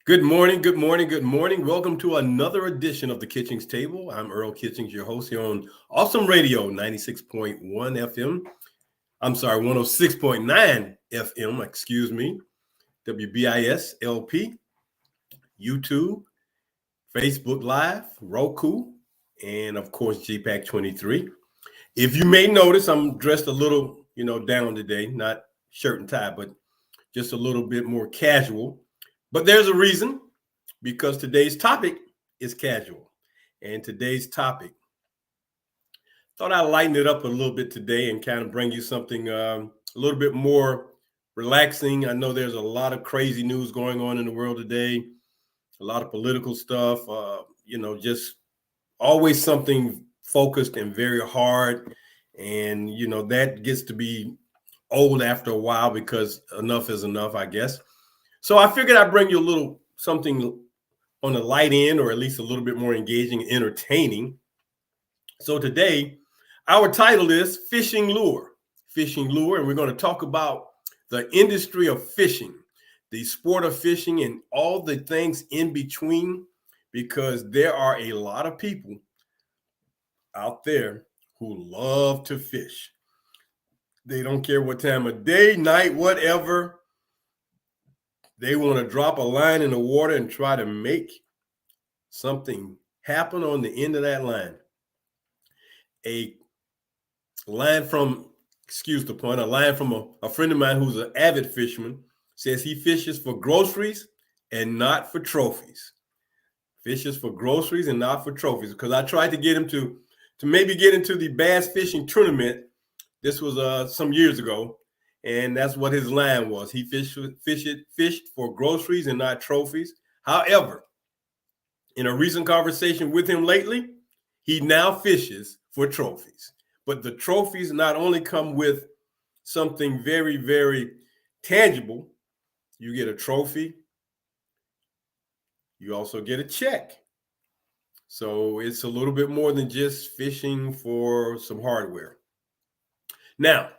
Good morning, good morning, good morning. Welcome to another edition of the Kitchings Table. I'm Earl Kitchings, your host here on Awesome Radio 96.1 FM. I'm sorry, 106.9 FM, excuse me. WBIS LP, YouTube, Facebook Live, Roku, and of course, GPAC 23. If you may notice, I'm dressed a little, down today, not shirt and tie, but just a little bit more casual. But there's a reason. Because today's topic is casual. And today's topic, thought I'd lighten it up a little bit today and kind of bring you something a little bit more relaxing. I know there's a lot of crazy news going on in the world today, a lot of political stuff, just always something focused and very hard. And, that gets to be old after a while because enough is enough, I guess. So I figured I'd bring you a little something on the light end, or at least a little bit more engaging and entertaining. So today, our title is Fishing Lure. Fishing Lure, and we're going to talk about the industry of fishing, the sport of fishing, and all the things in between, because there are a lot of people out there who love to fish. They don't care what time of day, night, whatever. They want to drop a line in the water and try to make something happen on the end of that line. A line from, excuse the pun, a line from a friend of mine who's an avid fisherman says he fishes for groceries and not for trophies. Fishes for groceries and not for trophies. Because I tried to get him to maybe get into the bass fishing tournament. This was some years ago, and that's what his line was. He fished for groceries and not trophies. However, in a recent conversation with him lately, he now fishes for trophies. But the trophies not only come with something very, very tangible. You get a trophy. You also get a check. So it's a little bit more than just fishing for some hardware. Now,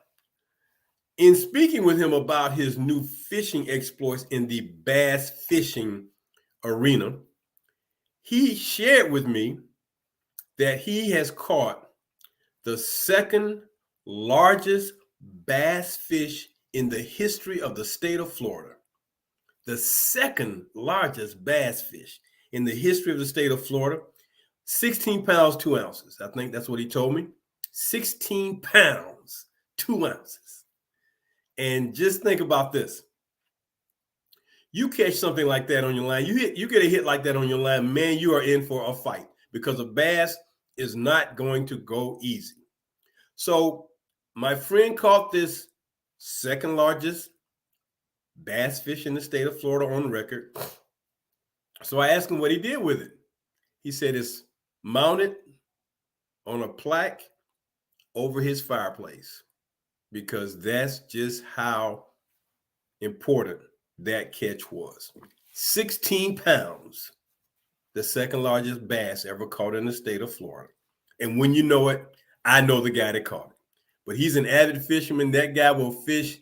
in speaking with him about his new fishing exploits in the bass fishing arena, he shared with me that he has caught the second largest bass fish in the history of the state of Florida. The second largest bass fish in the history of the state of Florida, 16 pounds, 2 ounces. I think that's what he told me. 16 pounds, 2 ounces. And just think about this. You catch something like that on your line, you get a hit like that on your line, man, you are in for a fight, because a bass is not going to go easy. So my friend caught this second largest bass fish in the state of Florida on record. So I asked him what he did with it. He said it's mounted on a plaque over his fireplace, because that's just how important that catch was. 16 pounds, the second largest bass ever caught in the state of Florida. And when you know it, I know the guy that caught it. But he's an avid fisherman. That guy will fish.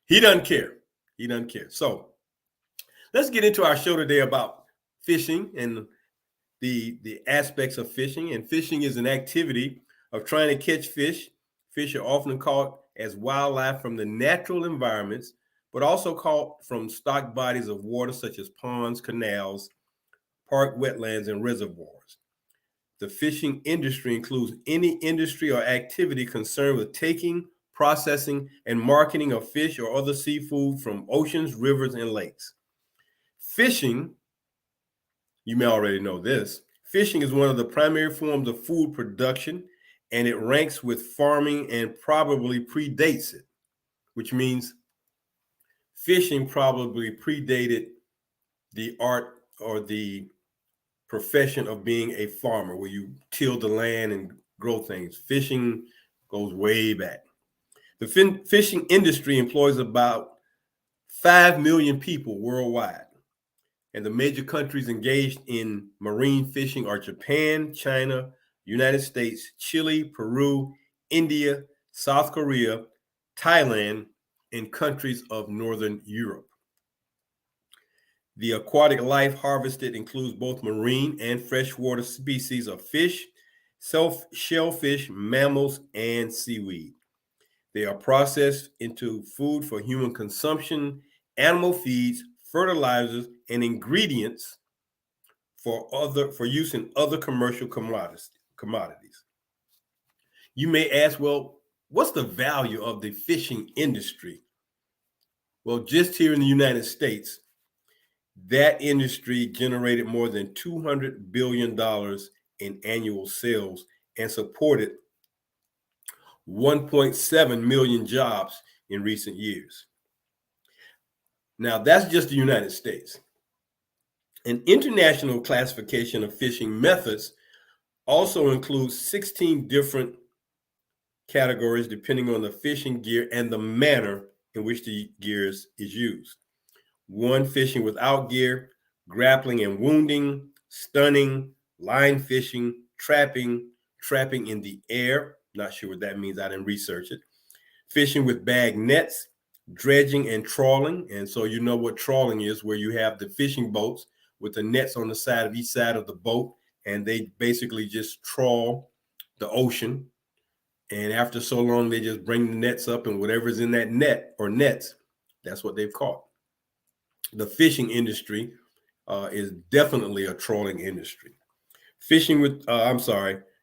He doesn't care. He doesn't care. So let's get into our show today about fishing and the aspects of fishing. And fishing is an activity of trying to catch fish. Fish are often caught as wildlife from the natural environments, but also caught from stocked bodies of water such as ponds, canals, park wetlands, and reservoirs. The fishing industry includes any industry or activity concerned with taking, processing, and marketing of fish or other seafood from oceans, rivers, and lakes. Fishing, you may already know this, fishing is one of the primary forms of food production, and it ranks with farming and probably predates it, which means fishing probably predated the art or the profession of being a farmer, where you till the land and grow things. Fishing goes way back. The fishing industry employs about 5 million people worldwide. And the major countries engaged in marine fishing are Japan, China, United States, Chile, Peru, India, South Korea, Thailand, and countries of Northern Europe. The aquatic life harvested includes both marine and freshwater species of fish, shellfish, mammals, and seaweed. They are processed into food for human consumption, animal feeds, fertilizers, and ingredients for use in other commercial commodities. You may ask, well, what's the value of the fishing industry? Well, just here in the United States, that industry generated more than $200 billion in annual sales and supported 1.7 million jobs in recent years. Now, that's just the United States. An international classification of fishing methods also includes 16 different categories depending on the fishing gear and the manner in which the gears is used. One, fishing without gear, grappling and wounding, stunning, line fishing, trapping in the air. Not sure what that means. I didn't research it. Fishing with bag nets, dredging and trawling. And so you know what trawling is, where you have the fishing boats with the nets on the side of each side of the boat, and they basically just trawl the ocean. And after so long, they just bring the nets up, and whatever's in that net or nets, that's what they've caught. The fishing industry is definitely a trawling industry. Fishing with,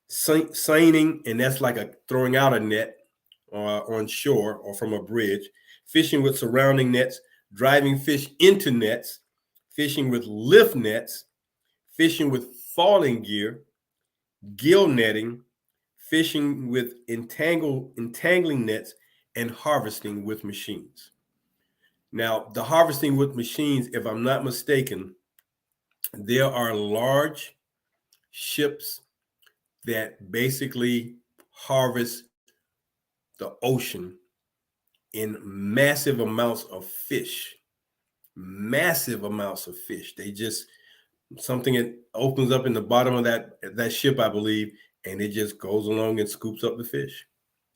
seining, and that's like throwing out a net on shore or from a bridge. Fishing with surrounding nets, driving fish into nets, fishing with lift nets, fishing with falling gear, gill netting, fishing with entangling nets, and harvesting with machines. Now, the harvesting with machines, if I'm not mistaken, there are large ships that basically harvest the ocean in massive amounts of fish. Massive amounts of fish. They just, something that opens up in the bottom of that ship, I believe, and it just goes along and scoops up the fish.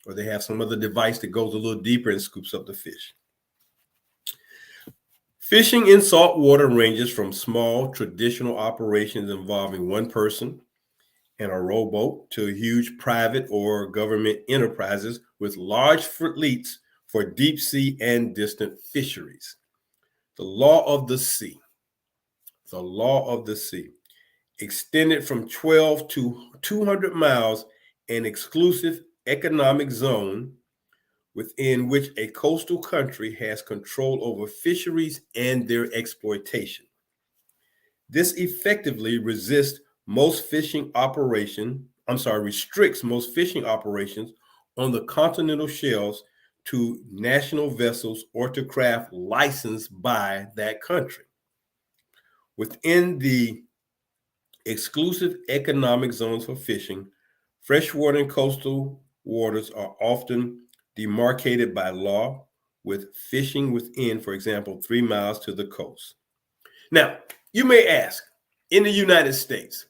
Or they have some other device that goes a little deeper and scoops up the fish. Fishing in saltwater ranges from small traditional operations involving one person and a rowboat to huge private or government enterprises with large fleets for deep sea and distant fisheries. The law of the sea. The law of the sea. Extended from 12 to 200 miles, an exclusive economic zone within which a coastal country has control over fisheries and their exploitation. This effectively restricts most fishing operations on the continental shelves to national vessels or to craft licensed by that country. Within the exclusive economic zones for fishing, freshwater and coastal waters are often demarcated by law, with fishing within, for example, 3 miles to the coast. Now, you may ask, in the United States,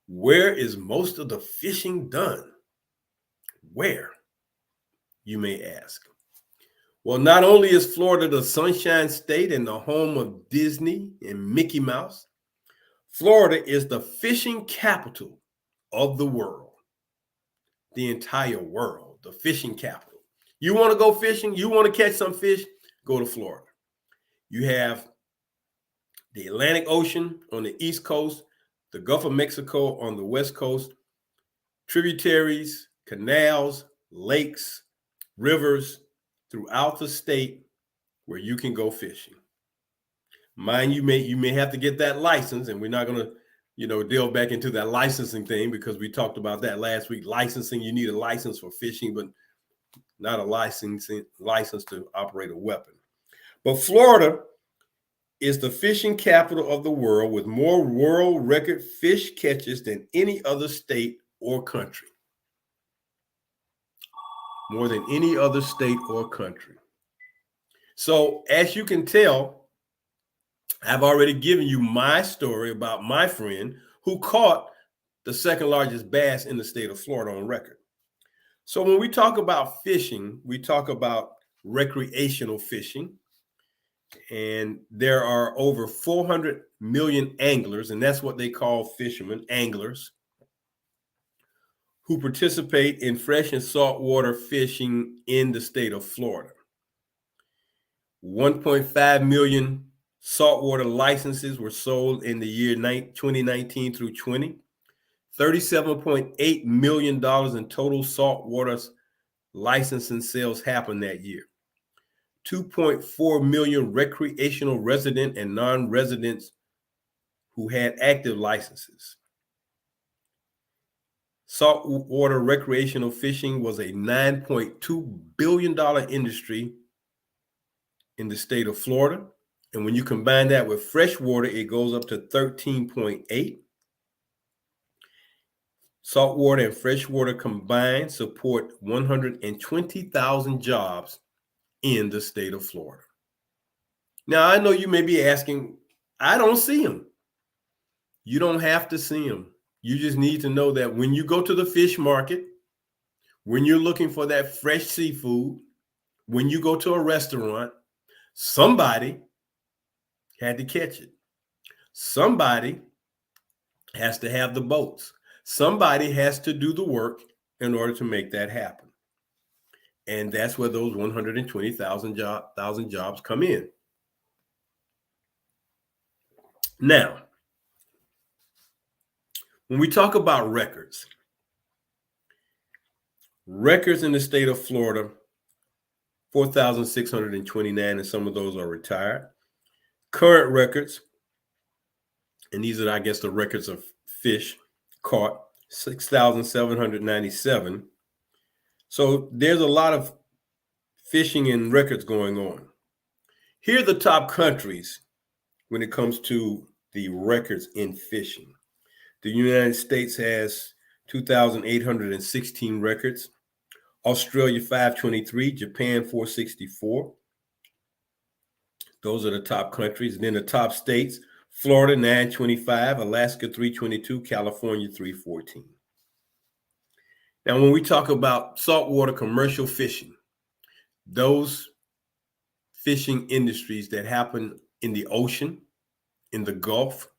where is most of the fishing done? Where, you may ask? Well, not only is Florida the Sunshine State and the home of Disney and Mickey Mouse, Florida is the fishing capital of the world. The entire world, the fishing capital. You want to go fishing? You want to catch some fish? Go to Florida. You have the Atlantic Ocean on the East Coast, the Gulf of Mexico on the West Coast, tributaries, canals, lakes, rivers throughout the state where you can go fishing. Mind you may have to get that license, and we're not going to delve back into that licensing thing because we talked about that last week. Licensing, you need a license for fishing, but not a license to operate a weapon. But Florida is the fishing capital of the world with more world record fish catches than any other state or country. More than any other state or country. So as you can tell, I've already given you my story about my friend who caught the second largest bass in the state of Florida on record. So when we talk about fishing, we talk about recreational fishing. And there are over 400 million anglers, and that's what they call fishermen, anglers, who participate in fresh and saltwater fishing in the state of Florida. 1.5 million saltwater licenses were sold in the year 2019 through 20. $37.8 million in total saltwater licensing sales happened that year. 2.4 million recreational resident and non-residents who had active licenses. Saltwater recreational fishing was a $9.2 billion industry in the state of Florida. And when you combine that with freshwater, it goes up to 13.8. Saltwater and freshwater combined support 120,000 jobs in the state of Florida. Now, I know you may be asking, I don't see them. You don't have to see them. You just need to know that when you go to the fish market, when you're looking for that fresh seafood, when you go to a restaurant, somebody had to catch it. Somebody has to have the boats. Somebody has to do the work in order to make that happen. And that's where those 120,000 jobs come in. Now, when we talk about records in the state of Florida, 4,629, and some of those are retired. Current records, and these are, I guess, the records of fish caught, 6,797. So there's a lot of fishing and records going on. Here are the top countries when it comes to the records in fishing. The United States has 2,816 records. Australia, 523. Japan, 464. Those are the top countries. And then the top states, Florida, 925. Alaska, 322. California, 314. Now, when we talk about saltwater commercial fishing, those fishing industries that happen in the ocean, in the Gulf,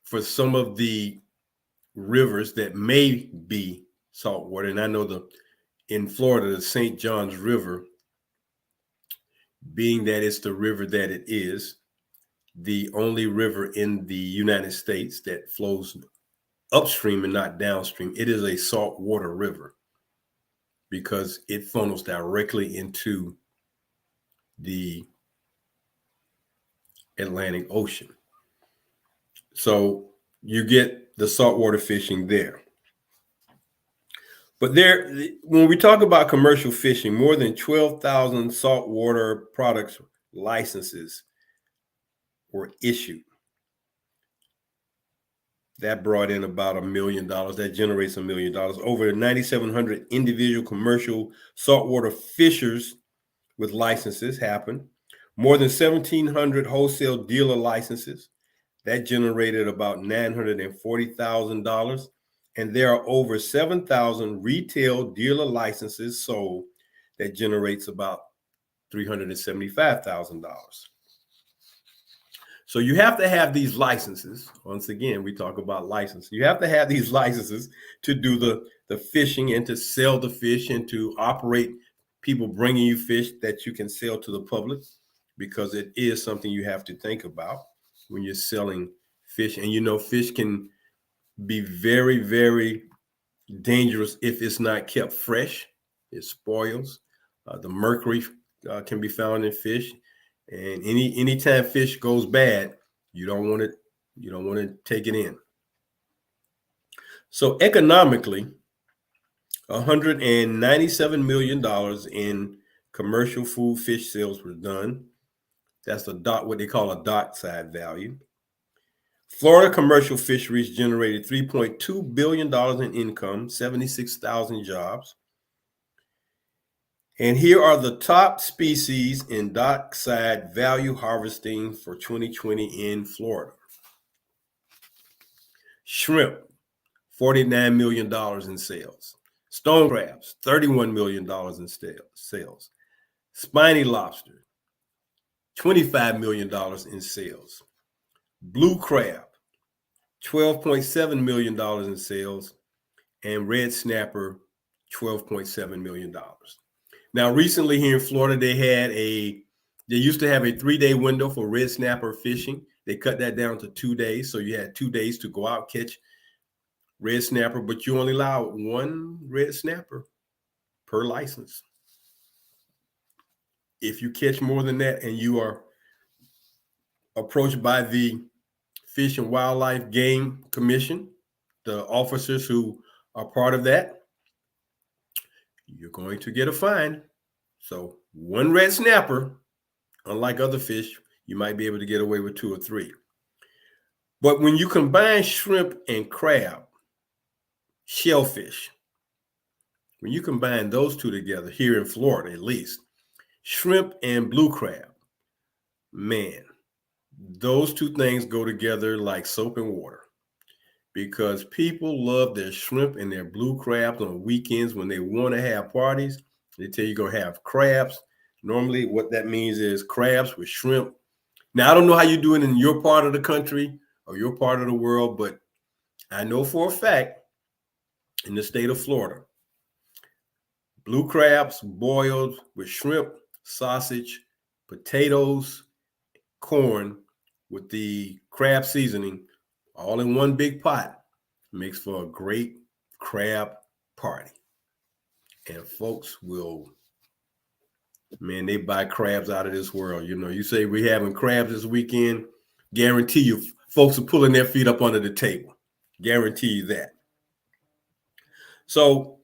for some of the rivers that may be saltwater, and I know in Florida, the St. Johns River, being that it's the river that it is, the only river in the United States that flows upstream and not downstream, it is a saltwater river because it funnels directly into the Atlantic Ocean. So you get the saltwater fishing there. But when we talk about commercial fishing, more than 12,000 saltwater products licenses were issued. That brought in about $1 million. That generates $1 million. Over 9,700 individual commercial saltwater fishers with licenses happened. More than 1,700 wholesale dealer licenses. That generated about $940,000. And there are over 7,000 retail dealer licenses sold. That generates about $375,000. So you have to have these licenses. Once again, we talk about license. You have to have these licenses to do the fishing and to sell the fish and to operate people bringing you fish that you can sell to the public, because it is something you have to think about when you're selling fish. And you know, fish can be very, very dangerous if it's not kept fresh. It spoils. The mercury can be found in fish. And anytime fish goes bad, you don't want to take it in. So economically, $197 million in commercial food fish sales were done. That's what they call a dockside value. Florida commercial fisheries generated $3.2 billion in income, 76,000 jobs. And here are the top species in dockside value harvesting for 2020 in Florida. Shrimp, $49 million in sales. Stone crabs, $31 million in sales. Spiny lobster, $25 million in sales. Blue crab, $12.7 million in sales. And red snapper, $12.7 million. Now, recently here in Florida, they used to have a 3-day window for red snapper fishing. They cut that down to 2 days. So you had 2 days to go out, catch red snapper, but you only allow 1 red snapper per license. If you catch more than that and you are approached by the Fish and Wildlife Game Commission, the officers who are part of that, you're going to get a fine. So 1 red snapper, unlike other fish, you might be able to get away with 2 or 3. But when you combine shrimp and crab, shellfish, when you combine those two together here in Florida, at least, shrimp and blue crab, man, those two things go together like soap and water, because people love their shrimp and their blue crabs on weekends when they want to have parties. They tell you you're going to have crabs. Normally, what that means is crabs with shrimp. Now, I don't know how you do it in your part of the country or your part of the world, but I know for a fact in the state of Florida, blue crabs boiled with shrimp, sausage, potatoes, corn with the crab seasoning, all in one big pot, makes for a great crab party. And folks will, man, they buy crabs out of this world. You know, you say we're having crabs this weekend, guarantee you folks are pulling their feet up under the table. Guarantee you that. So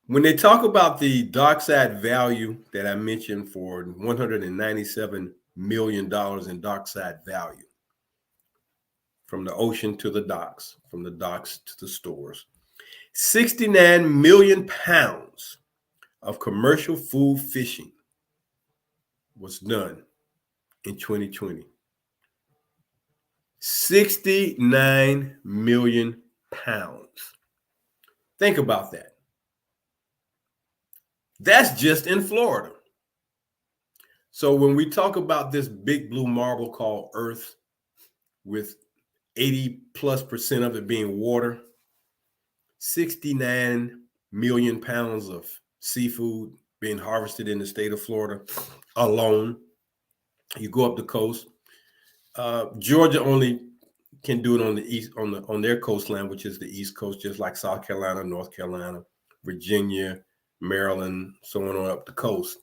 when they talk about the dockside value that I mentioned for $197 million in dockside value, from the ocean to the docks, from the docks to the stores, 69 million pounds of commercial food fishing was done in 2020. 69 million pounds. Think about that. That's just in Florida. So when we talk about this big blue marble called Earth, with 80+% of it being water, 69 million pounds of seafood being harvested in the state of Florida alone. You go up the coast. Georgia only can do it on the east, on their coastline, which is the East Coast, just like South Carolina, North Carolina, Virginia, Maryland, so on up the coast.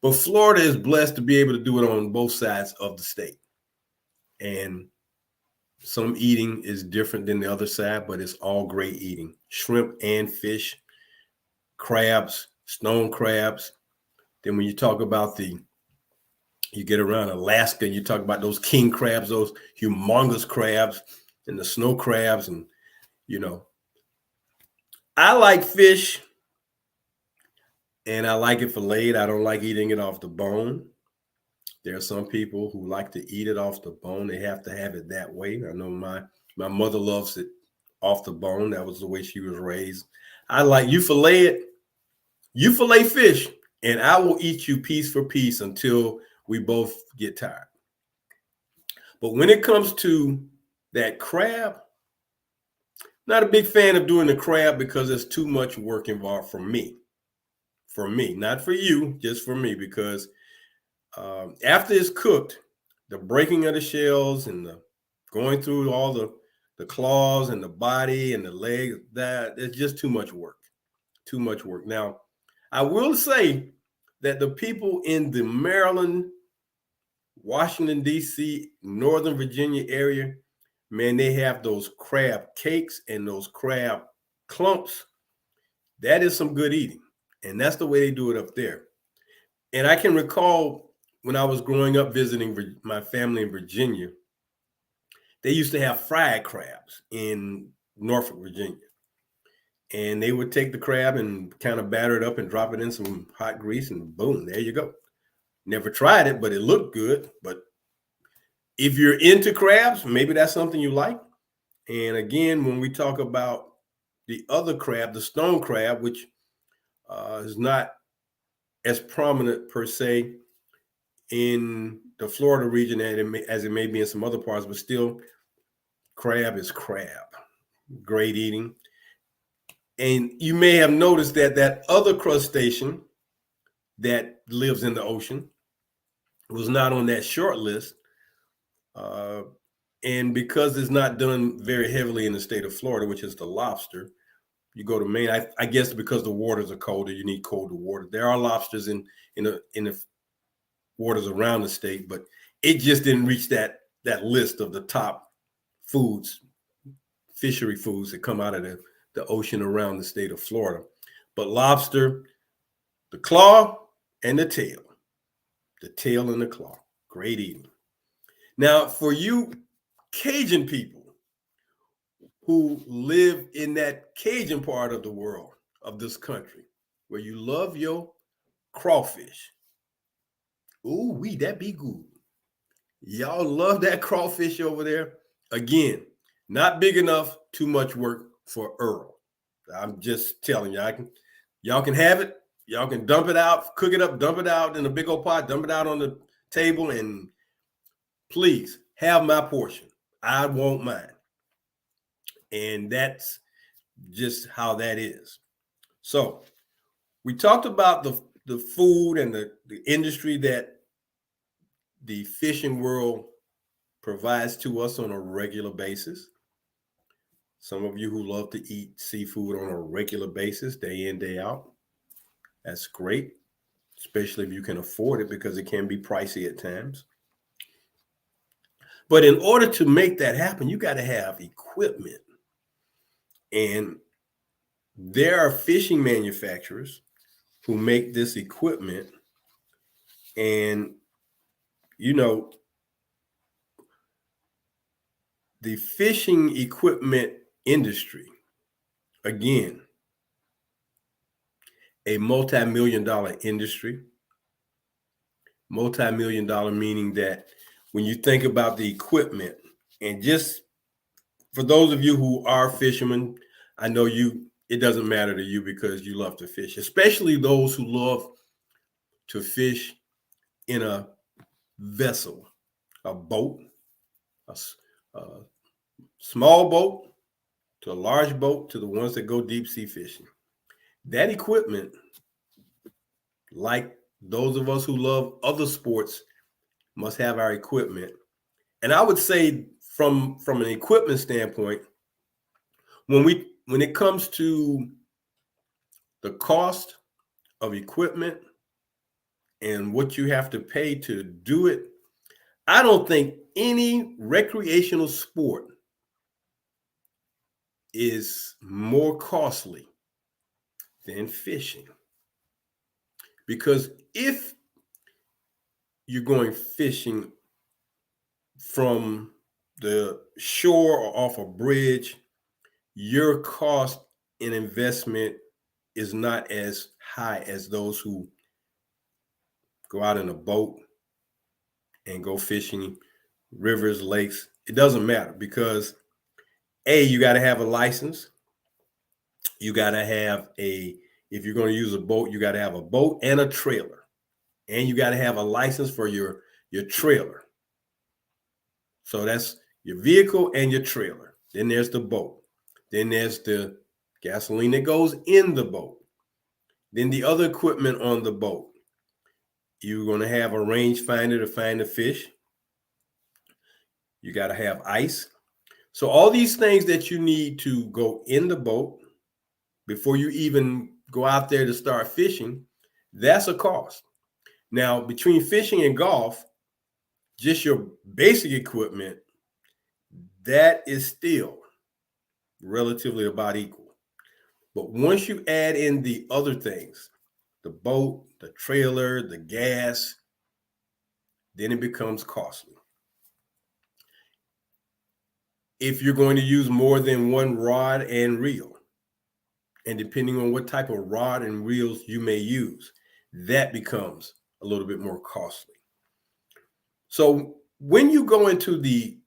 But Florida is blessed to be able to do it on both sides of the state. And some eating is different than the other side, but it's all great eating. Shrimp and fish, crabs, stone crabs. Then when you talk about you get around Alaska, you talk about those king crabs, those humongous crabs, and the snow crabs. And, you know, I like fish, and I like it filleted. I don't like eating it off the bone. There are some people who like to eat it off the bone. They have to have it that way. I know my mother loves it off the bone. That was the way she was raised. I like, you fillet fish, and I will eat you piece for piece until we both get tired. But when it comes to that crab, not a big fan of doing the crab because there's too much work involved for me. For me, not for you, just for me, because after it's cooked, the breaking of the shells and the going through all the claws and the body and the legs, that it's just too much work. Too much work. Now, I will say that the people in the Maryland, Washington, D.C., Northern Virginia area, man, they have those crab cakes and those crab clumps. That is some good eating. And that's the way they do it up there. And I can recall when I was growing up visiting my family in Virginia, they used to have fried crabs in Norfolk, Virginia. And they would take the crab and kind of batter it up and drop it in some hot grease, and boom, there you go. Never tried it, but it looked good. But if you're into crabs, maybe that's something you like. And again, when we talk about the other crab, the stone crab, which is not as prominent per se in the Florida region as it may be in some other parts, but still, crab is crab. Great eating. And you may have noticed that that other crustacean that lives in the ocean was not on that short list. And because it's not done very heavily in the state of Florida, which is the lobster, you go to Maine. I guess because the waters are colder, you need colder water. There are lobsters in the waters around the state, but it just didn't reach that list of the top foods, fishery foods that come out of the ocean around the state of Florida. But lobster, the claw and the tail and the claw, great eating. Now, for you Cajun people who live in that Cajun part of the world, of this country, where you love your crawfish. Ooh, that be good. Y'all love that crawfish over there. Again, not big enough, too much work for Earl. I'm just telling you, y'all can have it. Y'all can dump it out, cook it up, dump it out in a big old pot, dump it out on the table, and please have my portion. I want mine. And that's just how that is. So we talked about the food and the industry that the fishing world provides to us on a regular basis. Some of you who love to eat seafood on a regular basis, day in, day out, that's great, especially if you can afford it, because it can be pricey at times. But in order to make that happen, you got to have equipment. And there are fishing manufacturers who make this equipment. And, you know, the fishing equipment industry, again, a multi-million-dollar industry. Multi-million-dollar meaning that when you think about the equipment, and just for those of you who are fishermen, I know it doesn't matter to you because you love to fish, especially those who love to fish in a vessel, a boat, a small boat to a large boat to the ones that go deep sea fishing. That equipment, like those of us who love other sports, must have our equipment. And I would say from an equipment standpoint, when it comes to the cost of equipment and what you have to pay to do it, I don't think any recreational sport is more costly than fishing. Because if you're going fishing from the shore or off a bridge, your cost in investment is not as high as those who go out in a boat and go fishing rivers, lakes. It doesn't matter because you got to have a license. You got to have if you're going to use a boat, you got to have a boat and a trailer. And you got to have a license for your trailer. So that's your vehicle and your trailer. Then there's the boat. Then there's the gasoline that goes in the boat. Then the other equipment on the boat. You're going to have a rangefinder to find the fish. You got to have ice. So all these things that you need to go in the boat before you even go out there to start fishing, that's a cost. Now, between fishing and golf, just your basic equipment, that is still relatively about equal. But once you add in the other things, the boat, the trailer, the gas, then it becomes costly. If you're going to use more than one rod and reel, and depending on what type of rod and reels you may use, that becomes a little bit more costly. So when you go into the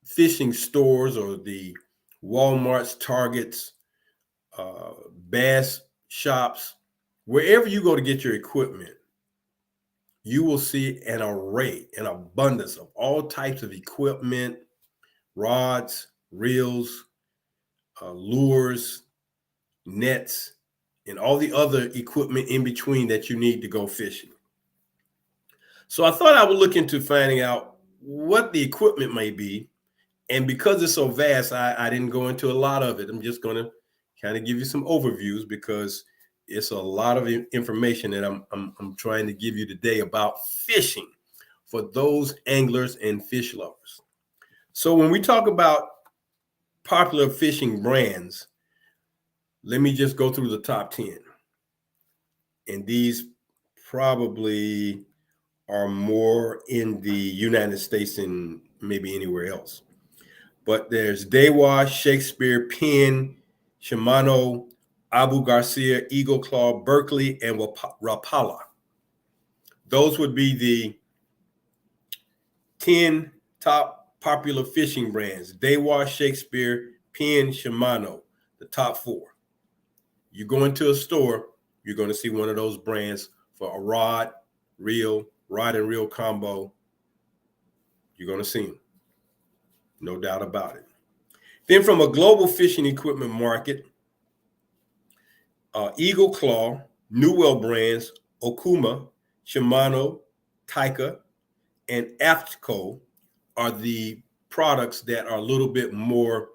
fishing stores or the Walmarts, Targets, bass shops, wherever you go to get your equipment, you will see an array, an abundance of all types of equipment, rods, reels, lures, nets, and all the other equipment in between that you need to go fishing. So I thought I would look into finding out what the equipment may be. And because it's so vast, I didn't go into a lot of it. I'm just going to kind of give you some overviews because it's a lot of information that I'm trying to give you today about fishing for those anglers and fish lovers. So when we talk about popular fishing brands, let me just go through the top 10. And these probably are more in the United States than maybe anywhere else. But there's Dewa, Shakespeare, Penn, Shimano, Abu Garcia, Eagle Claw, Berkeley, and Rapala. Those would be the 10 top popular fishing brands. Dewa, Shakespeare, Penn, Shimano, the top 4. You go into a store, you're going to see one of those brands for a rod and reel combo. You're going to see them. No doubt about it. Then from a global fishing equipment market, Eagle Claw, Newell brands, Okuma, Shimano, Taika, and AFTCO are the products that are a little bit more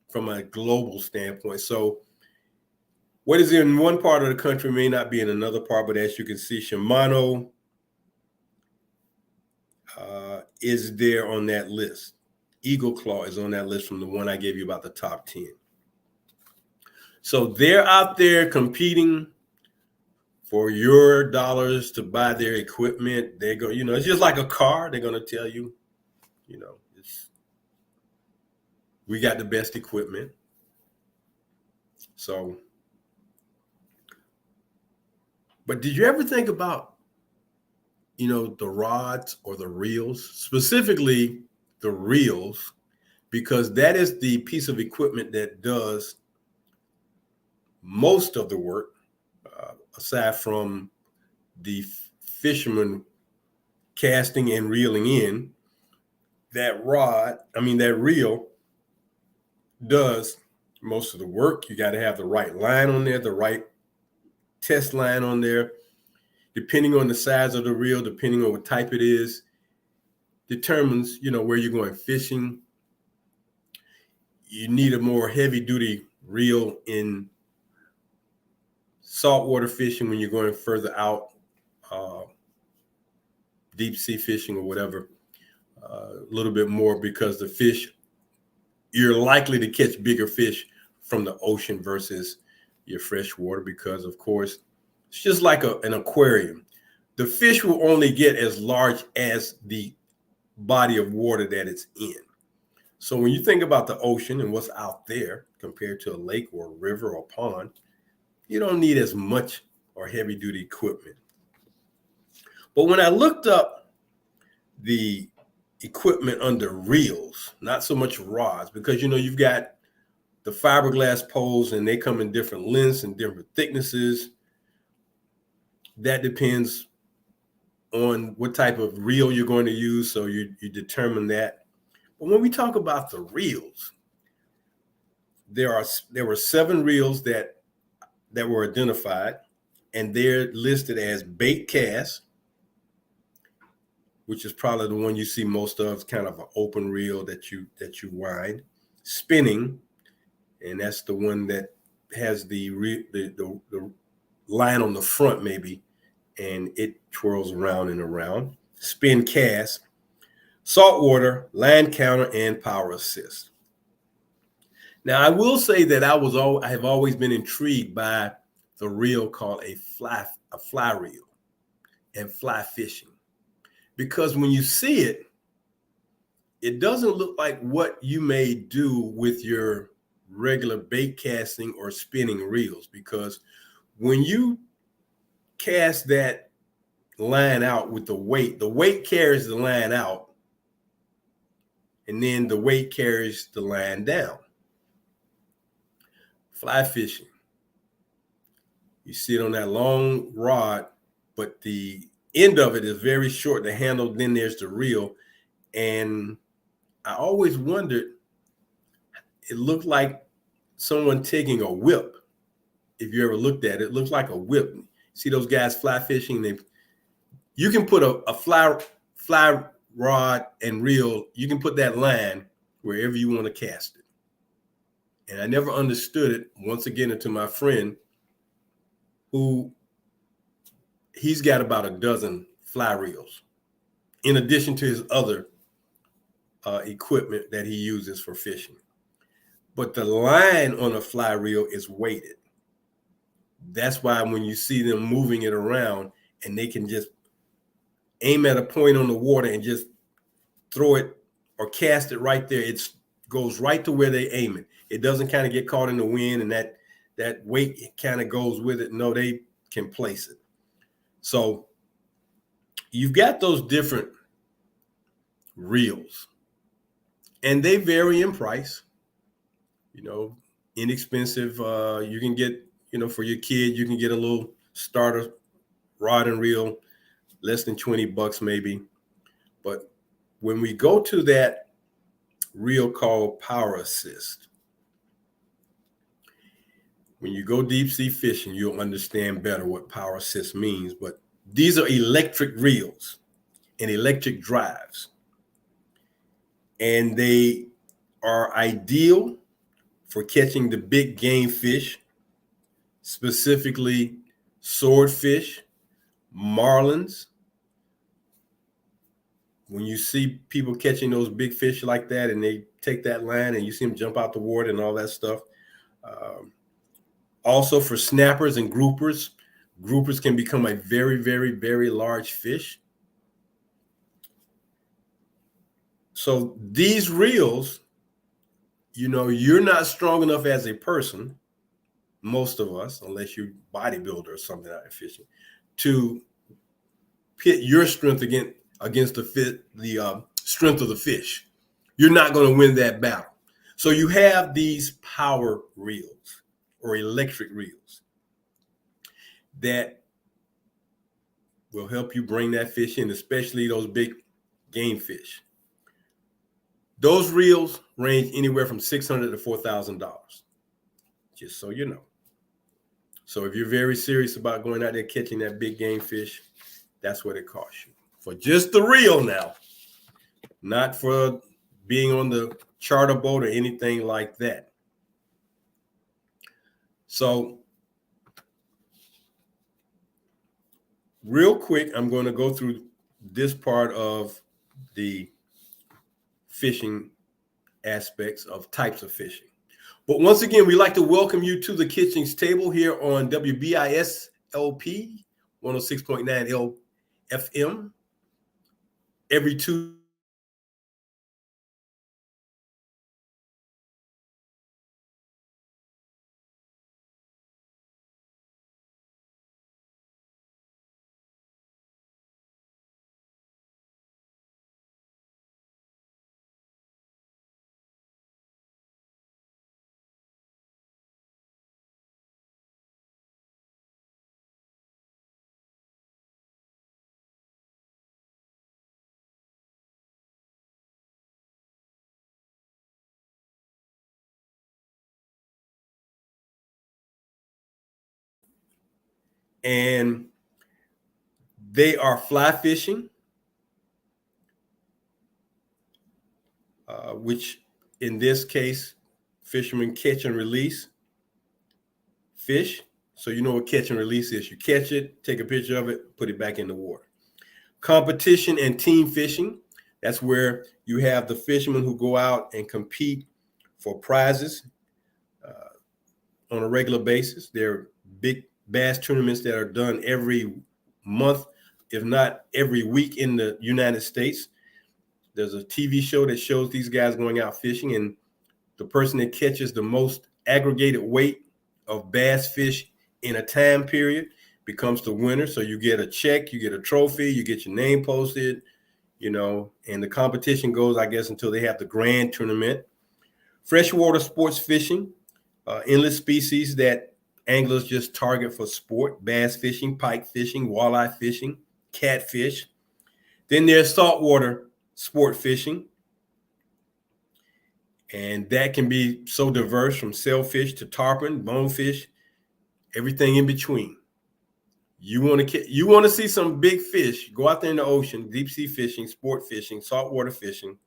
from a global standpoint. So what is in one part of the country may not be in another part, but as you can see, Shimano is there on that list. Eagle Claw is on that list from the one I gave you about the top 10. So they're out there competing for your dollars to buy their equipment. They go, it's just like a car. They're going to tell you, we got the best equipment. So, but did you ever think about, the rods or the reels, specifically the reels, because that is the piece of equipment that does most of the work, aside from the fisherman casting and reeling in. That reel does most of the work. You got to have the right line on there, the right test line on there. Depending on the size of the reel, depending on what type it is, determines, where you're going fishing. You need a more heavy duty reel in saltwater fishing when you're going further out, deep sea fishing or whatever, a little bit more because the fish, you're likely to catch bigger fish from the ocean versus your fresh water because, of course, it's just like an aquarium. The fish will only get as large as the body of water that it's in. So when you think about the ocean and what's out there compared to a lake or a river or a pond, you don't need as much or heavy duty equipment. But when I looked up the equipment under reels, not so much rods, because you've got the fiberglass poles and they come in different lengths and different thicknesses. That depends on what type of reel you're going to use, so you determine that. But when we talk about the reels, there were 7 reels that were identified, and they're listed as bait cast, which is probably the one you see most of. It's kind of an open reel that you wind. Spinning, and that's the one that has the line on the front maybe, and it twirls around and around. Spin cast, saltwater, line counter, and power assist. Now, I will say that I have always been intrigued by the reel called a fly reel and fly fishing, because when you see it, it doesn't look like what you may do with your regular bait casting or spinning reels, because when you cast that line out with the weight carries the line out, and then the weight carries the line down. Fly fishing, you sit on that long rod, but the end of it is very short, the handle, then there's the reel. And I always wondered, it looked like someone taking a whip. If you ever looked at it, it looks like a whip. See those guys fly fishing? You can put a fly rod and reel, you can put that line wherever you want to cast it. And I never understood it, once again, until my friend, who he's got about a dozen fly reels, in addition to his other equipment that he uses for fishing. But the line on a fly reel is weighted. That's why when you see them moving it around, and they can just aim at a point on the water and just throw it or cast it right there, it goes right to where they aim it. It doesn't kind of get caught in the wind, and that weight kind of goes with it. No, they can place it. So you've got those different reels, and they vary in price. Inexpensive. You can get, for your kid, you can get a little starter rod and reel, less than $20 maybe. But when we go to that reel called Power Assist, when you go deep sea fishing, you'll understand better what Power Assist means. But these are electric reels and electric drives, and they are ideal for catching the big game fish, specifically swordfish, marlins. When you see people catching those big fish like that, and they take that line and you see them jump out the water and all that stuff. Also for snappers and groupers. Groupers can become a very, very, very large fish. So these reels, you're not strong enough as a person, most of us, unless you're bodybuilder or something out of fishing, to pit your strength against the strength of the fish. You're not going to win that battle. So you have these power reels or electric reels that will help you bring that fish in, especially those big game fish. Those reels range anywhere from $600 to $4,000, just so you know. So if you're very serious about going out there catching that big game fish, that's what it costs you. For just the reel now, not for being on the charter boat or anything like that. So real quick, I'm going to go through this part of the fishing aspects of types of fishing. But once again, we'd like to welcome you to the Kitchings Table here on WBISLP 106.9 FM every Tuesday. And they are fly fishing, which in this case, fishermen catch and release fish. So you know what catch and release is. You catch it, take a picture of it, put it back in the water. Competition and team fishing. That's where you have the fishermen who go out and compete for prizes on a regular basis. There are big bass tournaments that are done every month, if not every week in the United States. There's a TV show that shows these guys going out fishing, and the person that catches the most aggregated weight of bass fish in a time period becomes the winner. So you get a check, you get a trophy, you get your name posted, and the competition goes, I guess, until they have the grand tournament. Freshwater sports fishing, endless species that anglers just target for sport: bass fishing, pike fishing, walleye fishing, catfish. Then there's saltwater sport fishing. And that can be so diverse, from sailfish to tarpon, bonefish, everything in between. You want to see some big fish, go out there in the ocean, deep sea fishing, sport fishing, saltwater fishing,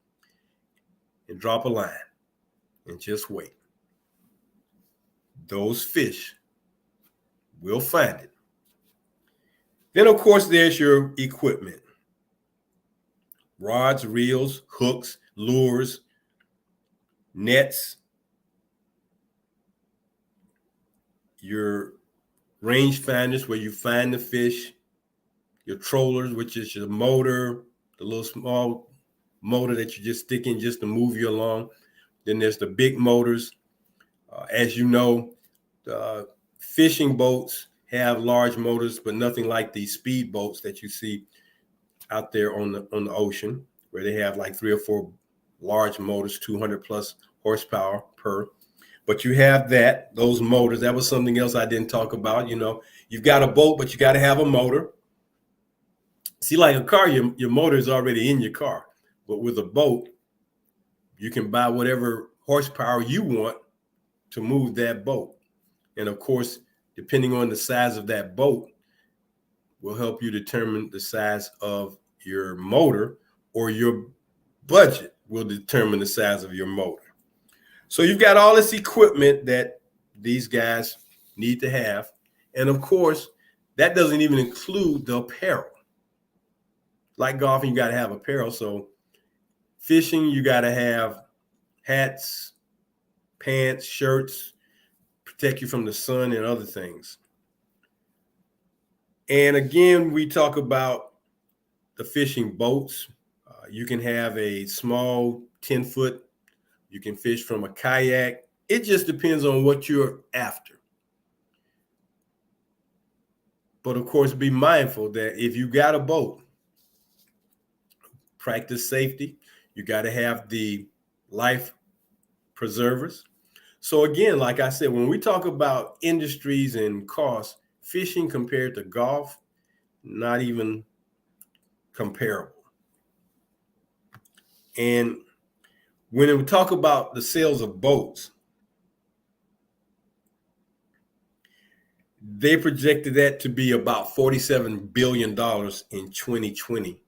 and drop a line and just wait. Those fish will find it. Then, of course, there's your equipment. Rods, reels, hooks, lures, nets, your range finders where you find the fish, your trollers, which is your motor, the little small motor that you just stick in just to move you along. Then there's the big motors. As you know, fishing boats have large motors, but nothing like these speed boats that you see out there on the ocean, where they have like 3 or 4 large motors, 200 plus horsepower per. But you have those motors. That was something else I didn't talk about. You've got a boat, but you got to have a motor. See, like a car, your motor is already in your car. But with a boat, you can buy whatever horsepower you want to move that boat. And of course, depending on the size of that boat, will help you determine the size of your motor, or your budget will determine the size of your motor. So you've got all this equipment that these guys need to have. And of course, that doesn't even include the apparel. Like golfing, you got to have apparel. So fishing, you got to have hats, pants, shirts, protect you from the sun and other things. And again, we talk about the fishing boats. You can have a small 10-foot. You can fish from a kayak. It just depends on what you're after. But of course, be mindful that if you got a boat, practice safety. You got to have the life preservers. So again, like I said, when we talk about industries and costs, fishing compared to golf, not even comparable. And when we talk about the sales of boats, they projected that to be about $47 billion in 2020,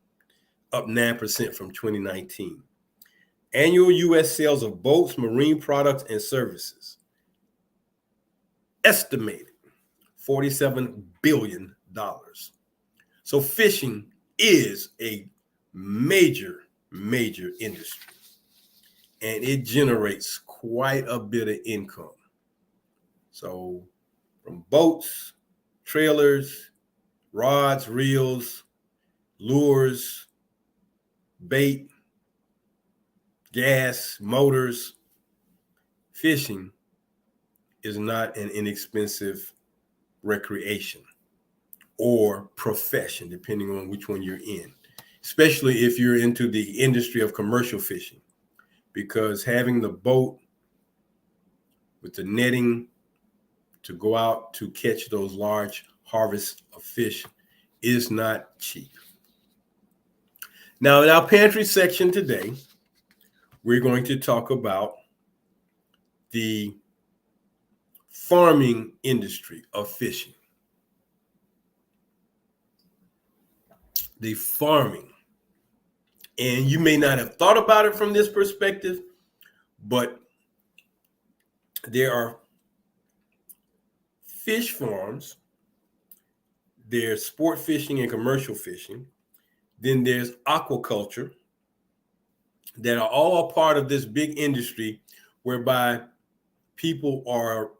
up 9% from 2019. Annual U.S. sales of boats, marine products, and services estimated $47 billion. So fishing is a major, major industry, and it generates quite a bit of income. So from boats, trailers, rods, reels, lures, bait, gas, motors, fishing is not an inexpensive recreation or profession, depending on which one you're in, especially if you're into the industry of commercial fishing, because having the boat with the netting to go out to catch those large harvests of fish is not cheap. Now, in our pantry section today, we're going to talk about the farming industry of fishing. The farming. And you may not have thought about it from this perspective, but there are fish farms, there's sport fishing and commercial fishing, then there's aquaculture, that are all a part of this big industry whereby people are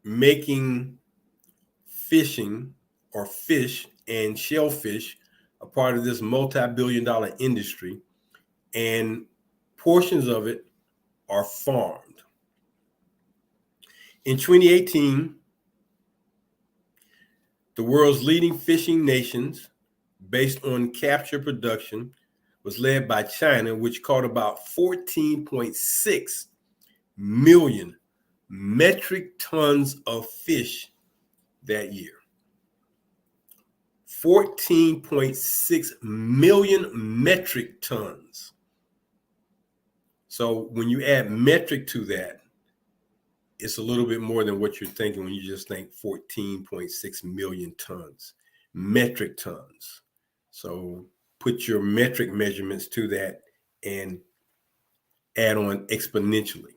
making fishing or fish and shellfish a part of this multi-billion-dollar industry, and portions of it are farmed. In 2018, the world's leading fishing nations, based on capture production, was led by China, which caught about 14.6 million metric tons of fish that year. 14.6 million metric tons. So when you add metric to that, it's a little bit more than what you're thinking when you just think 14.6 million tons, metric tons. So put your metric measurements to that and add on exponentially.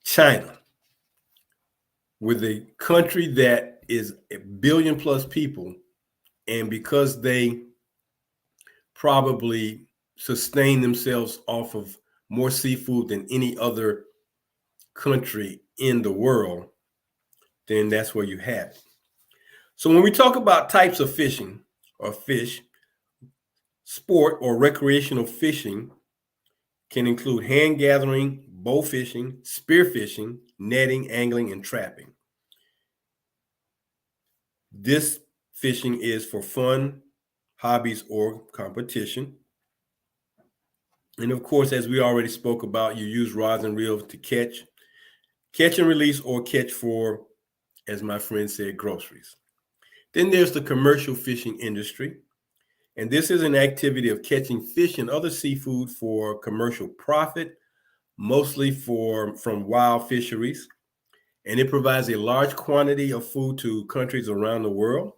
China, with a country that is a billion plus people, and because they probably sustain themselves off of more seafood than any other country in the world, then that's where you have it. So when we talk about types of fishing or fish, sport or recreational fishing can include hand gathering, bow fishing, spear fishing, netting, angling, and trapping. This fishing is for fun, hobbies, or competition. And of course, as we already spoke about, you use rods and reels to catch and release, or catch for, as my friend said, groceries. Then there's the commercial fishing industry. And this is an activity of catching fish and other seafood for commercial profit, mostly from wild fisheries. And it provides a large quantity of food to countries around the world.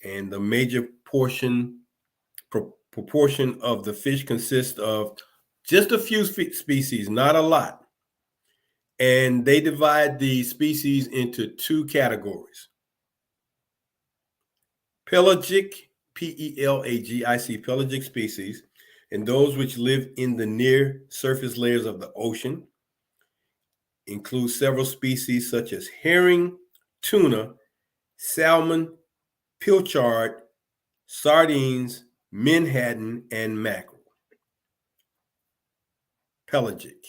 And the major proportion of the fish consists of just a few species, not a lot. And they divide the species into two categories: pelagic, Pelagic, pelagic species, and those which live in the near surface layers of the ocean, include several species such as herring, tuna, salmon, pilchard, sardines, menhaden, and mackerel. Pelagic.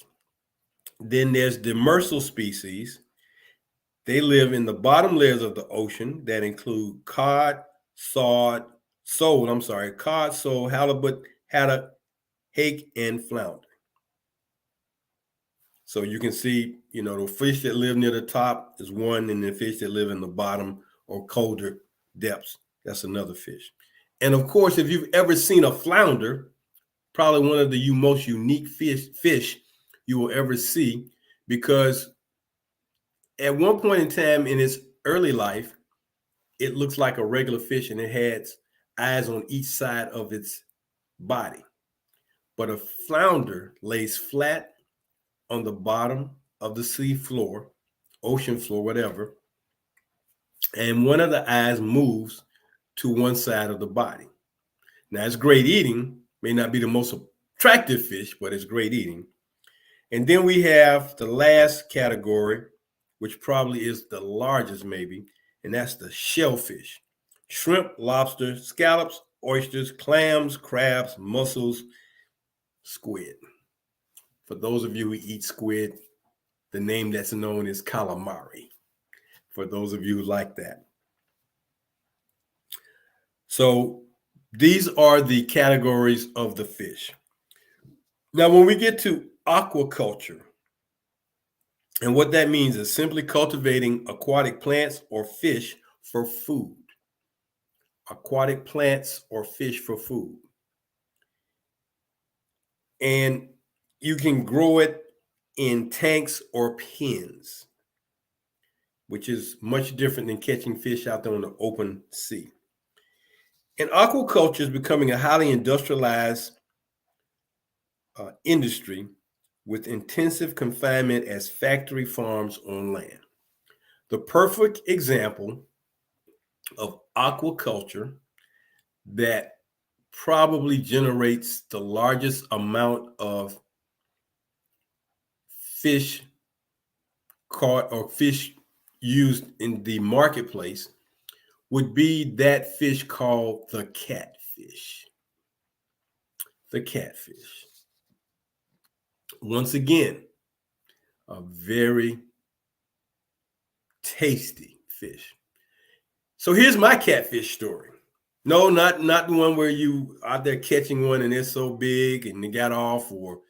Then there's demersal species. They live in the bottom layers of the ocean that include cod, sole, halibut, haddock, hake, and flounder. So you can see, the fish that live near the top is one, and the fish that live in the bottom or colder depths, that's another fish. And of course, if you've ever seen a flounder, probably one of the most unique fish you will ever see, because at one point in time in its early life, it looks like a regular fish and it has eyes on each side of its body. But a flounder lays flat on the bottom of the sea floor, ocean floor, whatever, and one of the eyes moves to one side of the body. Now, it's great eating, may not be the most attractive fish, but it's great eating. And then we have the last category, which probably is the largest maybe, and that's the shellfish. Shrimp, lobster, scallops, oysters, clams, crabs, mussels, squid. For those of you who eat squid, the name that's known is calamari, for those of you who like that. So these are the categories of the fish. Now, when we get to aquaculture, and what that means is simply cultivating aquatic plants or fish for food. Aquatic plants or fish for food. And you can grow it in tanks or pens, which is much different than catching fish out there on the open sea. And aquaculture is becoming a highly industrialized industry with intensive confinement as factory farms on land. The perfect example of aquaculture that probably generates the largest amount of fish caught or fish used in the marketplace would be that fish called the catfish. The catfish. Once again, a very tasty fish. So here's my catfish story. No, not the one where you out there catching one and it's so big and they got off, or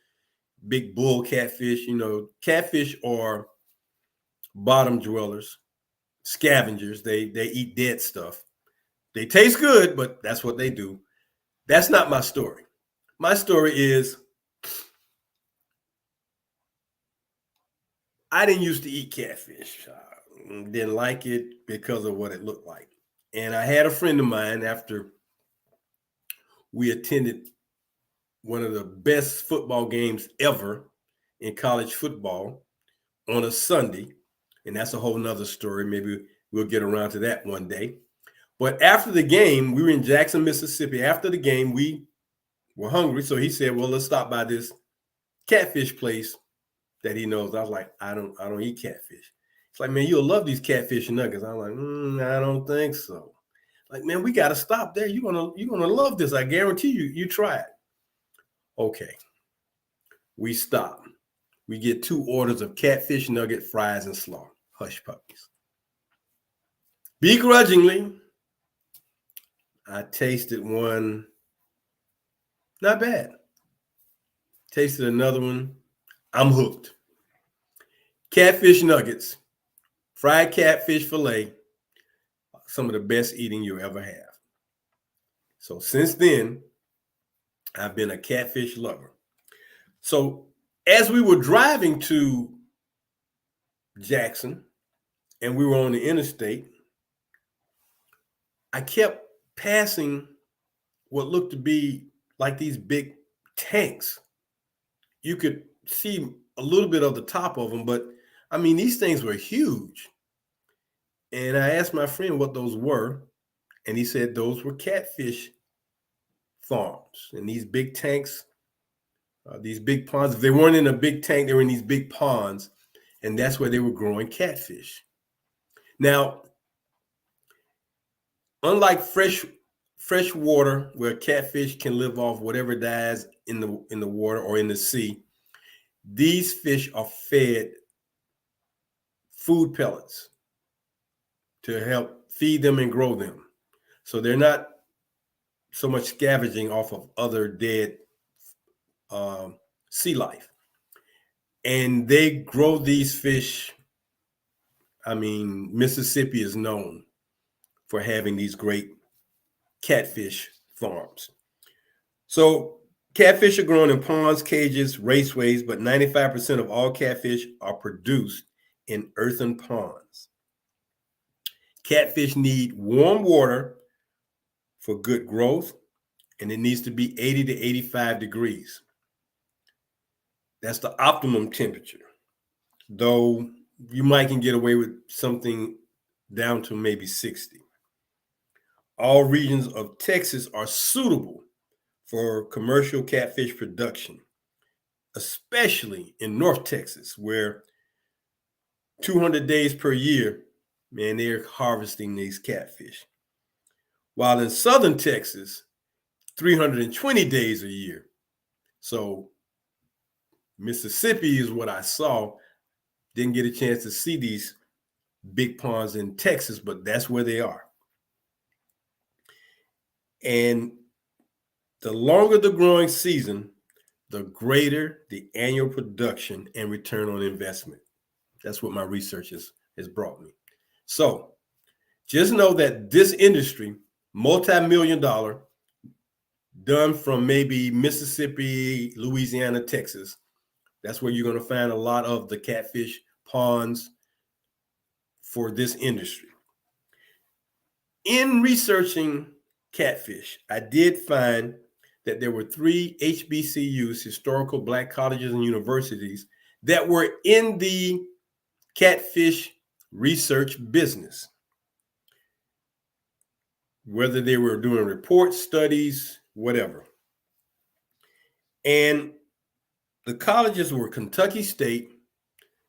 big bull catfish. Catfish are bottom dwellers, scavengers. They eat dead stuff. They taste good, but that's what they do. That's not my story. My story is I didn't used to eat catfish. Didn't like it because of what it looked like. And I had a friend of mine after we attended one of the best football games ever in college football on a Sunday. And that's a whole nother story. Maybe we'll get around to that one day. But after the game, we were in Jackson, Mississippi. After the game, we were hungry. So he said, well, let's stop by this catfish place that he knows. I was like, I don't eat catfish. It's like, man, you'll love these catfish nuggets. I'm like, I don't think so. Like, man, we got to stop there. You're gonna love this. I guarantee you. You try it. Okay. We stop. We get 2 orders of catfish nugget, fries, and slaw. Hush puppies. Begrudgingly, I tasted one. Not bad. Tasted another one. I'm hooked. Catfish nuggets, fried catfish fillet, some of the best eating you ever have. So since then, I've been a catfish lover. So as we were driving to Jackson and we were on the interstate, I kept passing what looked to be like these big tanks. You could see a little bit of the top of them, but I mean, these things were huge. And I asked my friend what those were, and he said those were catfish farms. And these big tanks, these big ponds, if they weren't in a big tank, they were in these big ponds, and that's where they were growing catfish. Now, unlike fresh water, where catfish can live off whatever dies in the water or in the sea, these fish are fed food pellets to help feed them and grow them. So they're not so much scavenging off of other dead sea life. And they grow these fish. I mean, Mississippi is known for having these great catfish farms. So catfish are grown in ponds, cages, raceways, but 95% of all catfish are produced in earthen ponds. Catfish need warm water for good growth, and it needs to be 80 to 85 degrees. That's the optimum temperature, though you might can get away with something down to maybe 60. All regions of Texas are suitable for commercial catfish production, especially in North Texas, where 200 days per year, man, they're harvesting these catfish. While in Southern Texas, 320 days a year. So Mississippi is what I saw. Didn't get a chance to see these big ponds in Texas, but that's where they are. And the longer the growing season, the greater the annual production and return on investment. That's what my research has brought me. So just know that this industry, multi-million dollar, done from maybe Mississippi, Louisiana, Texas. That's where you're going to find a lot of the catfish ponds for this industry. In researching catfish, I did find that there were 3 HBCUs, historical Black colleges and universities, that were in the catfish research business. Whether they were doing reports, studies, whatever. And the colleges were Kentucky State,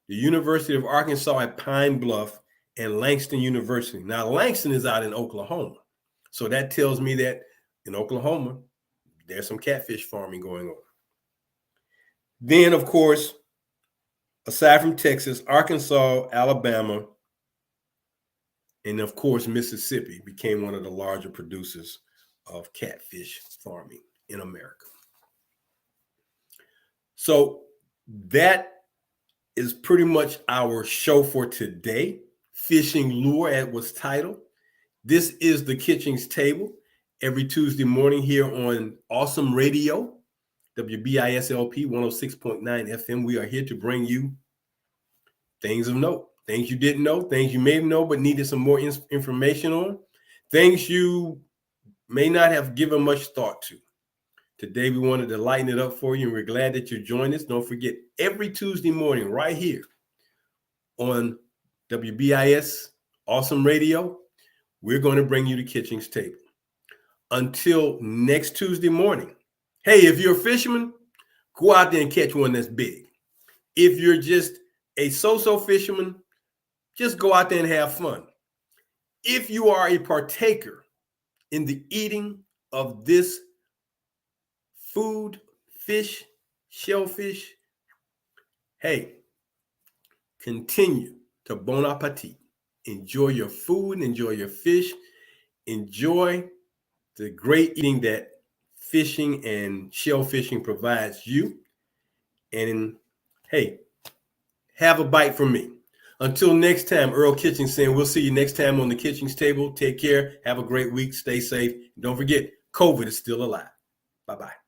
the University of Arkansas at Pine Bluff, and Langston University. Now, Langston is out in Oklahoma. So that tells me that in Oklahoma, there's some catfish farming going on. Then, of course, aside from Texas, Arkansas, Alabama, and of course, Mississippi became one of the larger producers of catfish farming in America. So that is pretty much our show for today. Fishing Lure, as was titled. This is the Kitchings Table every Tuesday morning here on Awesome Radio, WBISLP 106.9 FM. We are here to bring you things of note, things you didn't know, things you may know but needed some more information on, things you may not have given much thought to. Today, we wanted to lighten it up for you, and we're glad that you joined us. Don't forget, every Tuesday morning right here on WBIS Awesome Radio, we're going to bring you the Kitchings Table. Until next Tuesday morning, hey, if you're a fisherman, go out there and catch one that's big. If you're just a so-so fisherman, just go out there and have fun. If you are a partaker in the eating of this food, fish, shellfish, hey, continue to bon appetit. Enjoy your food, enjoy your fish, enjoy the great eating that fishing and shellfishing provides you. And hey, have a bite from me. Until next time, Earl Kitchings saying we'll see you next time on the Kitchings Table. Take care. Have a great week. Stay safe. Don't forget, COVID is still alive. Bye-bye.